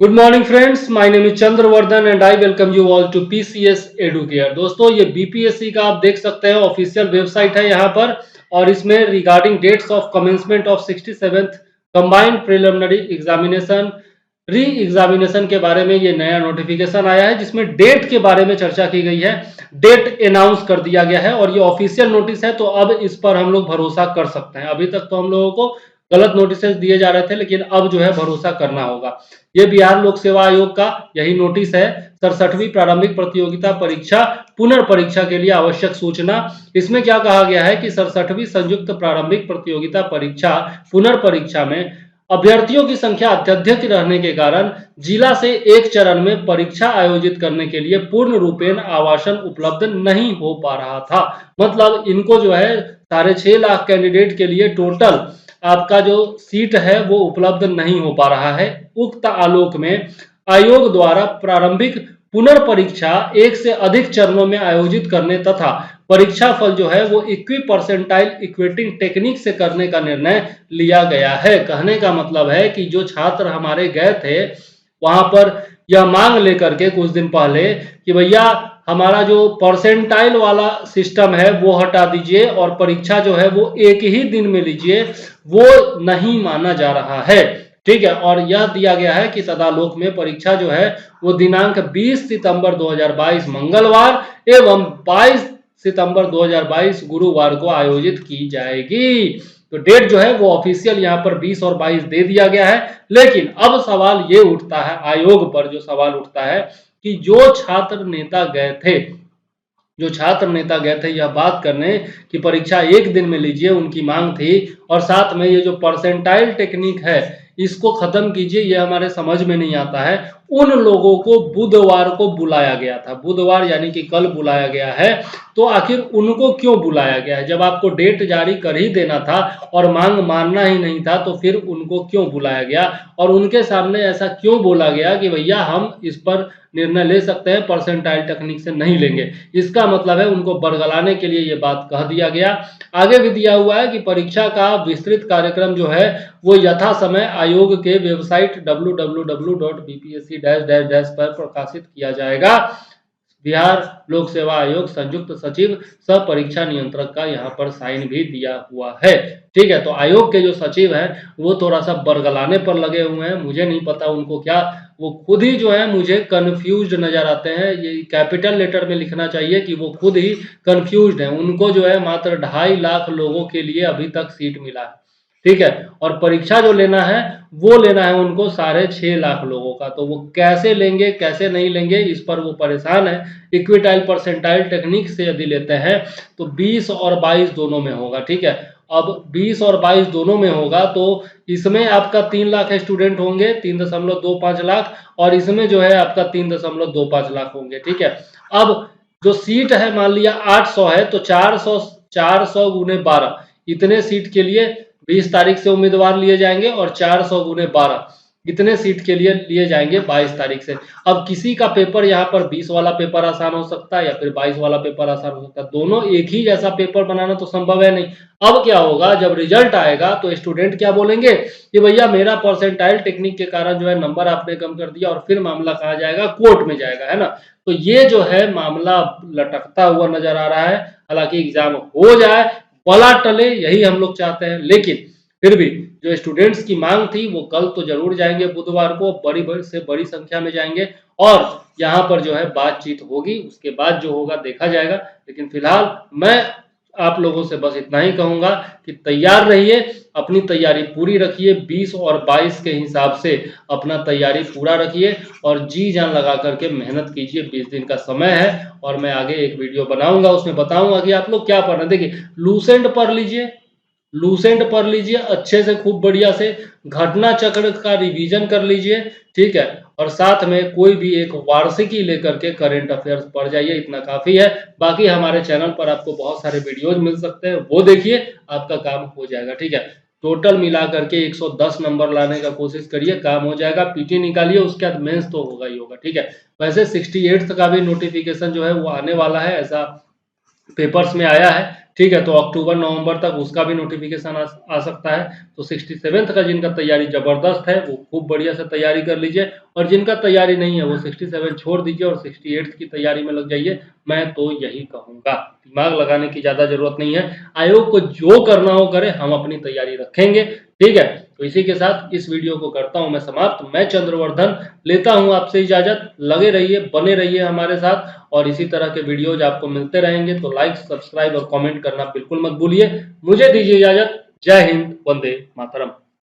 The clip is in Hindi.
Good morning friends, my name is Chandravardhan and I welcome you all to PCS Educare. दोस्तों, ये बीपीएससी का आप देख सकते हैं ऑफिशियल वेबसाइट है यहाँ पर, और इसमें regarding dates of commencement of 67th combined preliminary examination re examination के बारे में ये नया नोटिफिकेशन आया है, जिसमें डेट के बारे में चर्चा की गई है। डेट अनाउंस कर दिया गया है और ये ऑफिशियल नोटिस है, तो अब इस पर हम लोग भरोसा कर सकते हैं। अभी तक तो हम लोगों को गलत नोटिस दिए जा रहे थे, लेकिन अब जो है भरोसा करना होगा। ये बिहार लोक सेवा आयोग का यही नोटिस है। 67वीं प्रारंभिक प्रतियोगिता परीक्षा पुनर्परीक्षा के लिए आवश्यक सूचना। इसमें क्या कहा गया है कि 67वीं संयुक्त प्रारंभिक प्रतियोगिता परीक्षा पुनर्परीक्षा में अभ्यर्थियों की संख्या अत्यधिक रहने के कारण जिला से एक चरण में परीक्षा आयोजित करने के लिए पूर्ण रूपेण आवासन उपलब्ध नहीं हो पा रहा था। मतलब इनको जो है 6.5 लाख कैंडिडेट के लिए टोटल आपका जो सीट है वो उपलब्ध नहीं हो पा रहा है। उक्त आलोक में आयोग द्वारा प्रारंभिक पुनर्परीक्षा एक से अधिक चरणों में आयोजित करने तथा परीक्षा फल जो है वो इक्वी परसेंटाइल इक्वेटिंग टेक्निक से करने का निर्णय लिया गया है। कहने का मतलब है कि जो छात्र हमारे गए थे वहां पर यह मांग लेकर के कुछ दिन पहले कि भैया हमारा जो परसेंटाइल वाला सिस्टम है वो हटा दीजिए और परीक्षा जो है वो एक ही दिन में लीजिए, वो नहीं माना जा रहा है। ठीक है, और यह दिया गया है कि तदालोक में परीक्षा जो है वो दिनांक 20 सितंबर 2022 मंगलवार एवं 22 सितंबर 2022 गुरुवार को आयोजित की जाएगी। तो डेट जो है वो ऑफिशियल यहाँ पर 20 और 22 दे दिया गया है। लेकिन अब सवाल ये उठता है, आयोग पर जो सवाल उठता है कि जो छात्र नेता गए थे यह बात करने कि परीक्षा एक दिन में लीजिए, उनकी मांग थी, और साथ में ये जो परसेंटाइल टेक्निक है इसको खत्म कीजिए, ये हमारे समझ में नहीं आता है। उन लोगों को बुधवार को बुलाया गया था, बुधवार यानी कि कल बुलाया गया है। तो आखिर उनको क्यों बुलाया गया है? जब आपको डेट जारी कर ही देना था और मांग मानना ही नहीं था, तो फिर उनको क्यों बुलाया गया और उनके सामने ऐसा क्यों बोला गया कि भैया हम इस पर निर्णय ले सकते हैं, परसेंटाइल टेक्निक से नहीं लेंगे? इसका मतलब है उनको बरगलाने के लिए ये बात कह दिया गया। आगे भी दिया हुआ है कि परीक्षा का विस्तृत कार्यक्रम जो है वो यथा समय आयोग के वेबसाइट www.bpsc- पर प्रकाशित किया जाएगा। बिहार लोक सेवा आयोग संयुक्त सचिव सह परीक्षा नियंत्रक का यहाँ पर साइन भी दिया हुआ है। ठीक है, तो आयोग के जो सचिव हैं वो थोड़ा सा बरगलाने पर लगे हुए हैं। मुझे नहीं पता उनको क्या, वो खुद ही जो है मुझे कंफ्यूज्ड नजर आते हैं। ये कैपिटल लेटर में लिखना चाहिए कि वो खुद ही कंफ्यूज्ड हैं। उनको जो है मात्र 2.5 लाख लोगों के लिए अभी तक सीट मिला है। ठीक है, और परीक्षा जो लेना है वो लेना है उनको 6.5 लाख लोगों का। तो वो कैसे लेंगे कैसे नहीं लेंगे, इस पर वो परेशान है। इक्विटाइल परसेंटाइल टेक्निक से यदि लेते हैं तो 20 और 22 दोनों में होगा। ठीक है, अब 20 और 22 दोनों में होगा तो इसमें आपका 3 लाख स्टूडेंट होंगे, 3.25 लाख, और इसमें जो है आपका 3.25 लाख होंगे। ठीक है, अब जो सीट है मान लिया 800 है, तो 400 गुने 12 इतने सीट के लिए 20 तारीख से उम्मीदवार लिए जाएंगे, और 400 गुने 12 इतने सीट के लिए लिए जाएंगे 22 तारीख से। अब किसी का पेपर यहाँ पर 20 वाला पेपर आसान हो सकता है या फिर 22 वाला पेपर आसान हो सकता है। दोनों एक ही जैसा पेपर बनाना तो संभव है नहीं। अब क्या होगा, जब रिजल्ट आएगा तो स्टूडेंट क्या बोलेंगे कि भैया मेरा परसेंटाइल टेक्निक के कारण जो है नंबर आपने कम कर दिया, और फिर मामला कहाँ जाएगा, कोर्ट में जाएगा, है ना। तो ये जो है मामला लटकता हुआ नजर आ रहा है। हालांकि एग्जाम हो जाए, पला टले, यही हम लोग चाहते हैं, लेकिन फिर भी जो स्टूडेंट्स की मांग थी वो कल तो जरूर जाएंगे, बुधवार को बड़ी से बड़ी संख्या में जाएंगे, और यहाँ पर जो है बातचीत होगी। उसके बाद जो होगा देखा जाएगा। लेकिन फिलहाल मैं आप लोगों से बस इतना ही कहूंगा कि तैयार रहिए, अपनी तैयारी पूरी रखिए, 20 और 22 के हिसाब से अपना तैयारी पूरा रखिए और जी जान लगा करके मेहनत कीजिए। 20 दिन का समय है और मैं आगे एक वीडियो बनाऊंगा, उसमें बताऊंगा कि आप लोग क्या पढ़ना। देखिए, लूसेंट पढ़ लीजिए, लूसेंट पढ़ लीजिए अच्छे से, खूब बढ़िया से घटना चक्र का रिवीजन कर लीजिए। ठीक है, और साथ में कोई भी एक वार्षिकी लेकर के करंट अफेयर्स पढ़ जाइए, इतना काफी है। बाकी हमारे चैनल पर आपको बहुत सारे वीडियोज मिल सकते हैं, वो देखिए, आपका काम हो जाएगा। ठीक है, टोटल मिला करके 110 नंबर लाने का कोशिश करिए, काम हो जाएगा। पीटी निकालिए, उसके बाद मेंस तो होगा ही होगा। ठीक है, वैसे 68th का भी नोटिफिकेशन जो है वो आने वाला है, ऐसा पेपर्स में आया है। ठीक है, तो अक्टूबर नवंबर तक उसका भी नोटिफिकेशन आ सकता है। तो 67th का जिनका तैयारी ज़बरदस्त है वो खूब बढ़िया से तैयारी कर लीजिए, और जिनका तैयारी नहीं है वो 67 छोड़ दीजिए और 68th की तैयारी में लग जाइए। मैं तो यही कहूँगा, दिमाग लगाने की ज़्यादा ज़रूरत नहीं है। आयोग को जो करना हो करे, हम अपनी तैयारी रखेंगे। ठीक है, तो इसी के साथ इस वीडियो को करता हूँ मैं समाप्त। मैं चंद्रवर्धन लेता हूँ आपसे इजाज़त। लगे रहिए, बने रहिए हमारे साथ, और इसी तरह के वीडियोज आपको मिलते रहेंगे। तो लाइक, सब्सक्राइब और कमेंट करना बिल्कुल मत भूलिए। मुझे दीजिए इजाज़त। जय हिंद, वंदे मातरम।